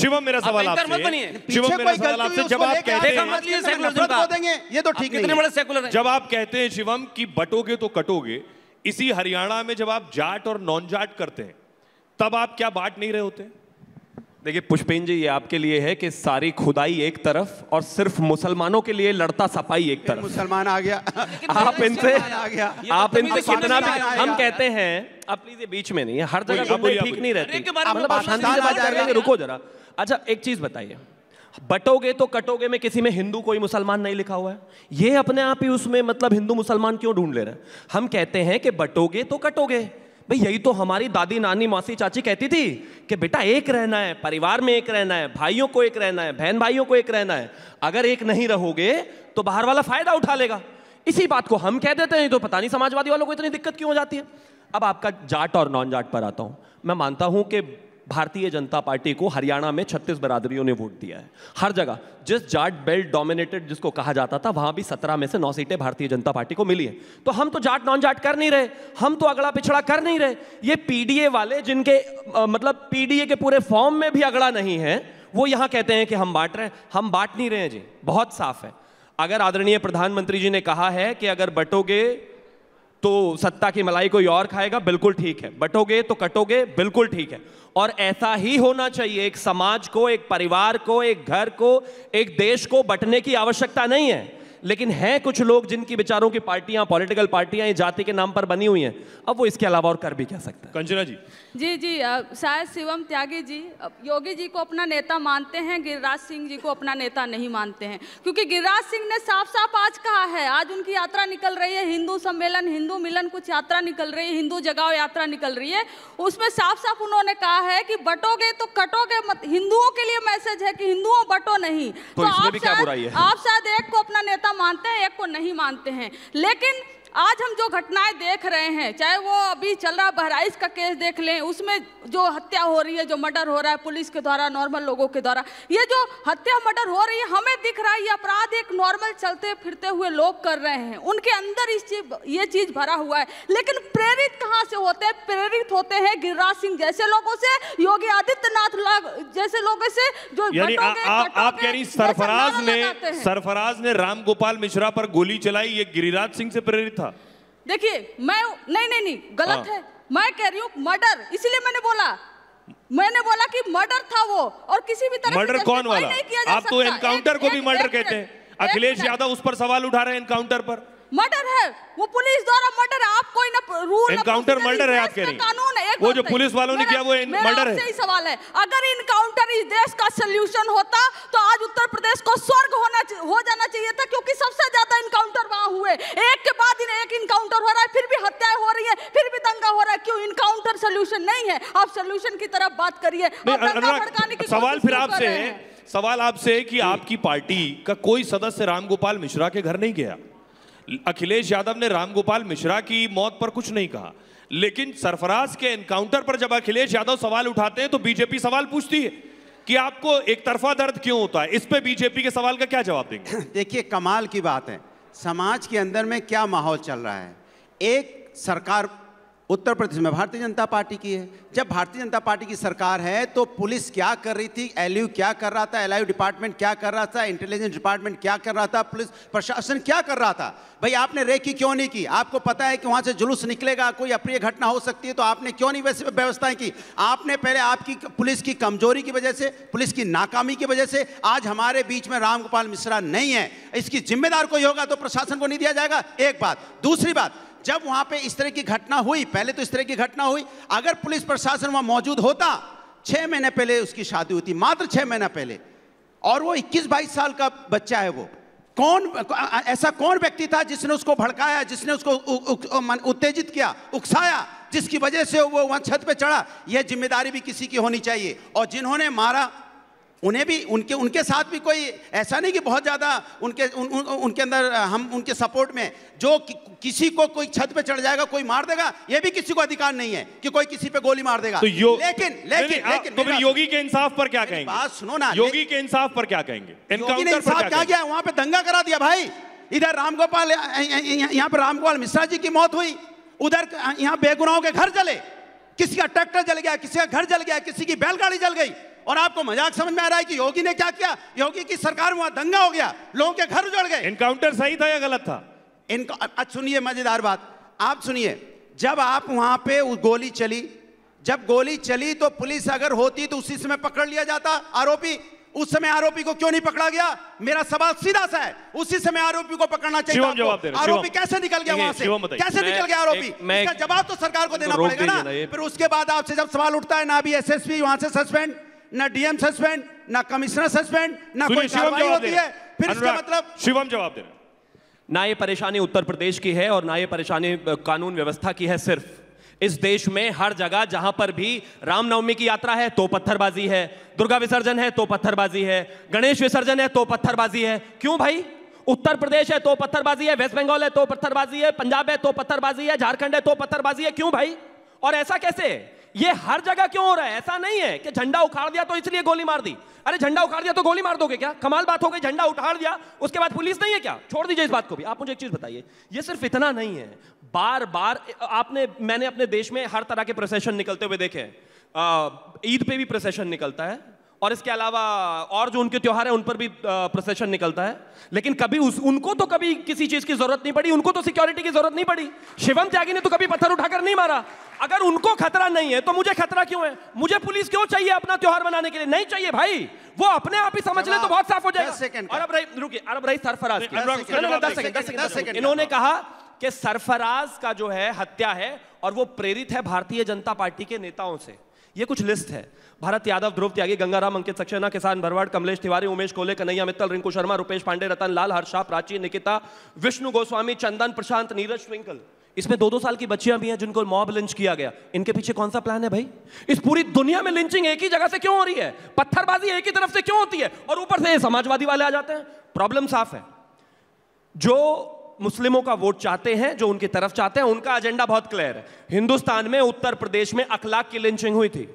शिवम मेरा सवाल आपसे, शिवम मेरा सवाल आपसे, जब आप कहते हैं ये तो ठीक कितने बड़े सेकुलर हैं, जब आप कहते हैं शिवम कि बटोगे तो कटोगे, इसी हरियाणा में जब आप जाट और नॉन जाट करते हैं तब आप क्या बांट नहीं रहे होते? देखिए पुष्पेंद्र जी, ये आपके लिए है कि सारी खुदाई एक तरफ और सिर्फ मुसलमानों के लिए लड़ता सपाई एक तरफ। मुसलमान आ गया आप इनसे कितना भी हम कहते हैं, आप प्लीज ये बीच में नहीं है, हर जगह ठीक नहीं रहती, मतलब आसानी से बात कर लेंगे। रुको जरा, अच्छा एक चीज बताइए, बटोगे तो कटोगे में किसी में हिंदू कोई मुसलमान नहीं लिखा हुआ है, ये अपने आप ही उसमें मतलब हिंदू मुसलमान क्यों ढूंढ ले रहे हैं? हम कहते हैं कि बटोगे तो कटोगे, भाई यही तो हमारी दादी नानी मौसी चाची कहती थी कि बेटा एक रहना है, परिवार में एक रहना है, भाइयों को एक रहना है, बहन भाइयों को एक रहना है, अगर एक नहीं रहोगे तो बाहर वाला फायदा उठा लेगा। इसी बात को हम कह देते हैं तो पता नहीं समाजवादी वालों को इतनी दिक्कत क्यों हो जाती है। अब आपका जाट और नॉन जाट पर आता हूं, मैं मानता हूं कि भारतीय जनता पार्टी को हरियाणा में 36 बरादरियों ने वोट दिया है, हर जगह जिस जाट बेल्ट डोमिनेटेड जिसको कहा जाता था वहां भी 17 में से 9 सीटें भारतीय जनता पार्टी को मिली है। तो हम तो जाट नॉन जाट कर नहीं रहे, हम तो अगड़ा पिछड़ा कर नहीं रहे। ये पीडीए वाले जिनके मतलब पीडीए के पूरे फॉर्म में भी अगड़ा नहीं है, वो यहां कहते हैं कि हम बांट रहे हैं। हम बांट नहीं रहे हैं जी, बहुत साफ है। अगर आदरणीय प्रधानमंत्री जी ने कहा है कि अगर बटोगे तो सत्ता की मलाई कोई और खाएगा, बिल्कुल ठीक है, बटोगे तो कटोगे, बिल्कुल ठीक है, और ऐसा ही होना चाहिए। एक समाज को, एक परिवार को, एक घर को, एक देश को बंटने की आवश्यकता नहीं है, लेकिन हैं कुछ लोग जिनकी विचारों की पार्टियां, पॉलिटिकल पार्टियां जाति के नाम पर बनी हुई हैं, अब वो इसके अलावा और कर भी क्या सकते हैं। कंचना जी जी शायद शिवम त्यागी जी योगी जी को अपना नेता मानते हैं, गिरिराज सिंह जी को अपना नेता नहीं मानते हैं, क्योंकि गिरिराज सिंह ने साफ साफ आज कहा है, आज उनकी यात्रा निकल रही है, हिंदू सम्मेलन, हिंदू मिलन कुछ यात्रा निकल रही है, हिंदू जगाओ यात्रा निकल रही है, उसमें साफ साफ उन्होंने कहा है कि बटोगे तो कटोगे मत। हिंदुओं के लिए मैसेज है कि हिंदुओं बटो नहीं। तो आप शायद एक को अपना नेता मानते हैं, एक को नहीं मानते हैं, लेकिन आज हम जो घटनाएं देख रहे हैं, चाहे वो अभी चल रहा बहराइच का केस देख लें, उसमें जो हत्या हो रही है, जो मर्डर हो रहा है पुलिस के द्वारा, नॉर्मल लोगों के द्वारा, ये जो हत्या मर्डर हो रही है, हमें दिख रहा है ये अपराध एक नॉर्मल चलते फिरते हुए लोग कर रहे हैं, उनके अंदर ये चीज भरा हुआ है, लेकिन प्रेरित कहाँ से होते हैं? प्रेरित होते हैं गिरिराज सिंह जैसे लोगों से, योगी आदित्यनाथ जैसे लोगों से, जो आप कह रही सरफराज ने राम गोपाल मिश्रा पर गोली चलाई, ये गिरिराज सिंह से प्रेरित? देखिए मैं नहीं गलत है, मैं कह रही हूँ मर्डर, इसलिए मैंने बोला कि मर्डर था वो, और किसी भी तरह मर्डर कौन वाला? आप तो एनकाउंटर को भी मर्डर कहते हैं। अखिलेश यादव उस पर सवाल उठा रहे हैं, एनकाउंटर पर मर्डर है, वो पुलिस द्वारा मर्डर है। आप कोई ना रूल एनकाउंटर मर्डर है, आप कह रही हैं कानून है, वो जो पुलिस वालों ने किया वो मर्डर है। सही सवाल है, अगर इनकाउंटर इस देश का सोल्यूशन होता तो आज उत्तर प्रदेश को स्वर्ग हो जाना चाहिए था, क्योंकि सबसे ज्यादा इनकाउंटर वहां हुए, एक के बाद एक इनकाउंटर हो रहा है, फिर भी हत्याएं हो रही है, फिर भी दंगा हो रहा है। क्यों इनकाउंटर सोल्यूशन नहीं है? आप सोल्यूशन की तरफ बात करिए। सवाल फिर आपसे है, सवाल आपसे है कि आपकी पार्टी का कोई सदस्य रामगोपाल मिश्रा के घर नहीं गया। अखिलेश यादव ने रामगोपाल मिश्रा की मौत पर कुछ नहीं कहा, लेकिन सरफराज के एनकाउंटर पर जब अखिलेश यादव सवाल उठाते हैं तो बीजेपी सवाल पूछती है कि आपको एक तरफा दर्द क्यों होता है। इस पे बीजेपी के सवाल का क्या जवाब देंगे? देखिए कमाल की बात है, समाज के अंदर में क्या माहौल चल रहा है। एक सरकार उत्तर प्रदेश में भारतीय जनता पार्टी की है, जब भारतीय जनता पार्टी की सरकार है तो पुलिस क्या कर रही थी, एलयू क्या कर रहा था, एलआईयू डिपार्टमेंट क्या कर रहा था, इंटेलिजेंस डिपार्टमेंट क्या कर रहा था, पुलिस प्रशासन क्या कर रहा था। भाई आपने रेकी क्यों नहीं की? आपको पता है कि वहां से जुलूस निकलेगा, कोई अप्रिय घटना हो सकती है, तो आपने क्यों नहीं वैसे व्यवस्थाएं की? आपने पहले आपकी पुलिस की कमजोरी की वजह से, पुलिस की नाकामी की वजह से आज हमारे बीच में रामगोपाल मिश्रा नहीं है। इसकी जिम्मेदार कोई होगा तो प्रशासन को नहीं दिया जाएगा, एक बात। दूसरी बात, जब वहां पे इस तरह की घटना हुई, पहले तो इस तरह की घटना हुई, अगर पुलिस प्रशासन वहां मौजूद होता, 6 महीने पहले उसकी शादी हुई थी, मात्र 6 महीना पहले, और वो 21-22 साल का बच्चा है। वो ऐसा कौन व्यक्ति था जिसने उसको भड़काया, जिसने उसको उत्तेजित किया, उकसाया, जिसकी वजह से वो वहां छत पे चढ़ा? यह जिम्मेदारी भी किसी की होनी चाहिए। और जिन्होंने मारा उन्हें भी, उनके साथ भी कोई ऐसा नहीं कि बहुत ज्यादा उनके अंदर हम उनके सपोर्ट में, जो किसी को कोई छत पे चढ़ जाएगा, कोई मार देगा, ये भी किसी को अधिकार नहीं है कि कोई किसी पे गोली मार देगा। तो लेकिन तो फिर योगी के इंसाफ पर क्या कहेंगे? बात सुनो ना, योगी के इंसाफ पर क्या कहेंगे? योगी ने इंसाफ क्या किया? वहां पे दंगा करा दिया भाई। इधर रामगोपाल, यहाँ पे रामगोपाल मिश्रा जी की मौत हुई, उधर यहाँ बेगुनाहों के घर जले, किसी का ट्रैक्टर जल गया, किसी का घर जल गया, किसी की बैलगाड़ी जल गई। और आपको मजाक समझ में आ रहा है कि योगी ने क्या किया? योगी की सरकार में वहां दंगा हो गया, लोगों के घर उजड़ गए। एनकाउंटर सही था या गलत था? सुनिए मजेदार बात, आप सुनिए, जब आप वहां पे गोली चली, जब गोली चली तो पुलिस अगर होती तो उसी समय पकड़ लिया जाता आरोपी। उस समय आरोपी को क्यों नहीं पकड़ा गया? मेरा सवाल सीधा सा है, उसी समय आरोपी को पकड़ना चाहिए। आरोपी कैसे निकल गया वहां से? कैसे निकल गया आरोपी? इसका जवाब तो सरकार को देना पड़ेगा ना। फिर उसके बाद आपसे जब सवाल उठता है, ना अभी एसएसपी वहां से सस्पेंड, ना डीएम सस्पेंड, ना कमिश्नर सस्पेंड, ना कोई कार्रवाई होती है, फिर इसका मतलब? शिवम जवाब दे रहे। ना ये परेशानी उत्तर प्रदेश की है और ना ये परेशानी कानून व्यवस्था की है। सिर्फ इस देश में हर जगह जहां पर भी रामनवमी की यात्रा है तो पत्थरबाजी है, दुर्गा विसर्जन है तो पत्थरबाजी है, गणेश विसर्जन है तो पत्थरबाजी है। क्यों भाई? उत्तर प्रदेश है तो पत्थरबाजी है, वेस्ट बंगाल है तो पत्थरबाजी है, पंजाब है तो पत्थरबाजी है, झारखंड है तो पत्थरबाजी है। क्यों भाई? और ऐसा कैसे? ये हर जगह क्यों हो रहा है? ऐसा नहीं है कि झंडा उखाड़ दिया तो इसलिए गोली मार दी। अरे झंडा उखाड़ दिया तो गोली मार दोगे क्या? कमाल बात हो गई। झंडा उखाड़ दिया उसके बाद पुलिस नहीं है क्या? छोड़ दीजिए इस बात को भी। आप मुझे एक चीज बताइए, ये सिर्फ इतना नहीं है, बार बार मैंने अपने देश में हर तरह के प्रोसेशन निकलते हुए देखे। ईद पे भी प्रोसेशन निकलता है और इसके अलावा और जो उनके त्योहार है उन पर भी प्रोसेशन निकलता है, लेकिन कभी उनको तो कभी किसी चीज की जरूरत नहीं पड़ी, उनको तो सिक्योरिटी की जरूरत नहीं पड़ी। शिवम त्यागी ने तो कभी पत्थर उठाकर नहीं मारा। अगर उनको खतरा नहीं है तो मुझे खतरा क्यों है? मुझे पुलिस क्यों चाहिए अपना त्योहार मनाने के लिए? नहीं चाहिए भाई, वो अपने आप ही समझ ले तो बहुत साफ हो जाएगा। और अब रही सरफराज की। 10 सेकंड। इन्होंने कहा कि सरफराज का जो है हत्या है और वो प्रेरित है भारतीय जनता पार्टी के नेताओं से। ये कुछ लिस्ट है। भारत यादव, ध्रुव त्यागी, गंगाराम, अंकित सक्सेना, किसान भरवाड़, कमलेश तिवारी, उमेश कोले, कन्हैया मित्तल, रिंकू शर्मा, रुपेश पांडे, रतन लाल, हर्षा, प्राची, निकिता, विष्णु गोस्वामी, चंदन, प्रशांत, नीरज ट्विंकल। इसमें 2-2 साल की बच्चियां भी हैं जिनको मॉब लिंच किया गया। इनके पीछे कौन सा प्लान है भाई? इस पूरी दुनिया में लिंचिंग एक ही जगह से क्यों हो रही है? पत्थरबाजी एक ही तरफ से क्यों होती है? और ऊपर से समाजवादी वाले आ जाते हैं। प्रॉब्लम साफ है, जो मुस्लिमों का वोट चाहते हैं, जो उनकी तरफ चाहते हैं, उनका एजेंडा बहुत क्लियर है। हिंदुस्तान में उत्तर प्रदेश में अखलाक की लिंचिंग हुई थी,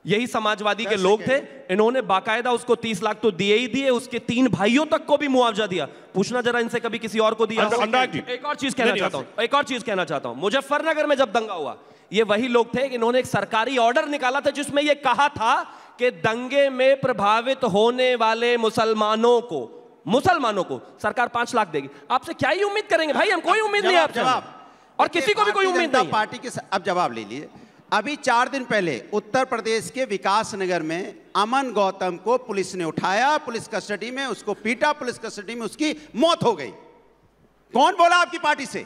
यही समाजवादी के लोग थे। इन्होंने बाकायदा उसको 30 लाख तो दिए ही दिए, उसके 3 भाइयों तक को भी मुआवजा दिया। पूछना जरा इनसे कभी किसी और को दिया? एक और चीज कहना चाहता हूं, मुजफ्फरनगर में जब दंगा हुआ, ये वही लोग थे कि इन्होंने एक सरकारी ऑर्डर निकाला था जिसमें यह कहा था कि दंगे में प्रभावित होने वाले मुसलमानों को सरकार 5 लाख देगी। आपसे क्या ही उम्मीद करेंगे भाई? हम कोई उम्मीद नहीं आपसे, और किसी को भी कोई उम्मीद नहीं। पार्टी के अब जवाब ले लिए। अभी 4 दिन पहले उत्तर प्रदेश के विकास नगर में अमन गौतम को पुलिस ने उठाया, पुलिस कस्टडी में उसको पीटा, पुलिस कस्टडी में उसकी मौत हो गई। कौन बोला आपकी पार्टी से?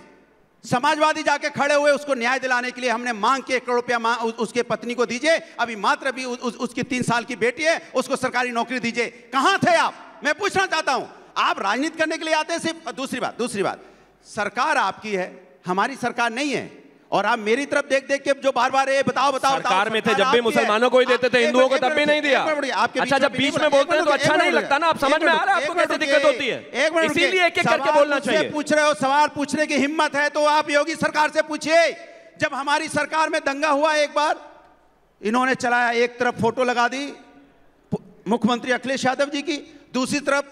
समाजवादी जाके खड़े हुए उसको न्याय दिलाने के लिए। हमने मांग के 1 करोड़ रुपया उसके पत्नी को दीजिए, अभी मात्र भी उसकी 3 साल की बेटी है, उसको सरकारी नौकरी दीजिए। कहां थे आप? मैं पूछना चाहता हूं। आप राजनीति करने के लिए आते हैं सिर्फ। दूसरी बात, सरकार आपकी है, हमारी सरकार नहीं है। और आप मेरी तरफ देख देख के जो बार बार ये बताओ सरकार में थे जब भी मुसलमानों को ही देते थे, हिंदुओं को तब भी नहीं दिया। अच्छा, जब बीच में बोलते हैं तो अच्छा नहीं लगता ना? आप समझ में आ रहा है आपको कैसे दिक्कत होती है? इसीलिए एक एक करके बोलना चाहिए। पूछ रहे हो, सवाल पूछने की हिम्मत है तो आप योगी सरकार से पूछिए। जब हमारी सरकार में दंगा हुआ, एक बार इन्होंने चलाया, एक तरफ फोटो लगा दी मुख्यमंत्री अखिलेश यादव जी की, दूसरी तरफ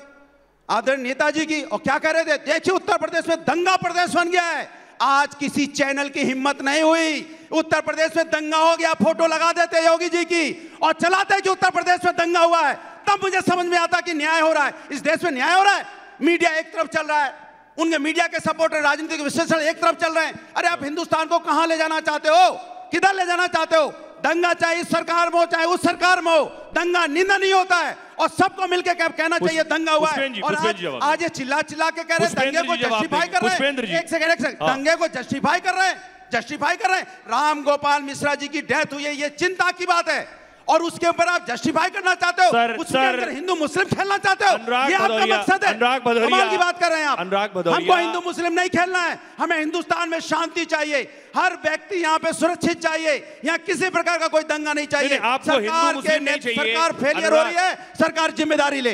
आदरणीय नेताजी की, और क्या कह रहे थे? देखिए उत्तर प्रदेश में दंगा प्रदेश बन गया है। आज किसी चैनल की हिम्मत नहीं हुई, उत्तर प्रदेश में दंगा हो गया, फोटो लगा देते योगी जी की और चलाते कि उत्तर प्रदेश में दंगा हुआ है। तब मुझे समझ में आता कि न्याय हो रहा है, इस देश में न्याय हो रहा है। मीडिया एक तरफ चल रहा है, उनके मीडिया के सपोर्टर, राजनीतिक विश्लेषण एक तरफ चल रहे हैं। अरे आप हिंदुस्तान को कहां ले जाना चाहते हो? किधर ले जाना चाहते हो? दंगा चाहे इस सरकार में हो चाहे उस सरकार में हो, दंगा निंदा नहीं होता है और सबको मिलकर कहना चाहिए दंगा हुआ है। और आज ये चिल्ला के कह रहे हैं दंगे को जस्टिफाई कर रहे हैं। एक सेकंड, दंगे को जस्टिफाई कर रहे हैं। राम गोपाल मिश्रा जी की डेथ हुई है, ये चिंता की बात है, और उसके ऊपर आप जस्टिफाई करना चाहते हो, उसके अंदर हिंदू मुस्लिम खेलना चाहते हो, ये आपका मकसद है। कमाल की बात कर रहे हैं आप। हमको हिंदू मुस्लिम नहीं खेलना है, हमें हिंदुस्तान में शांति चाहिए, हर व्यक्ति यहाँ पे सुरक्षित चाहिए, यहाँ किसी प्रकार का कोई दंगा नहीं चाहिए। सरकार फेलियर हो रही है, सरकार जिम्मेदारी ले।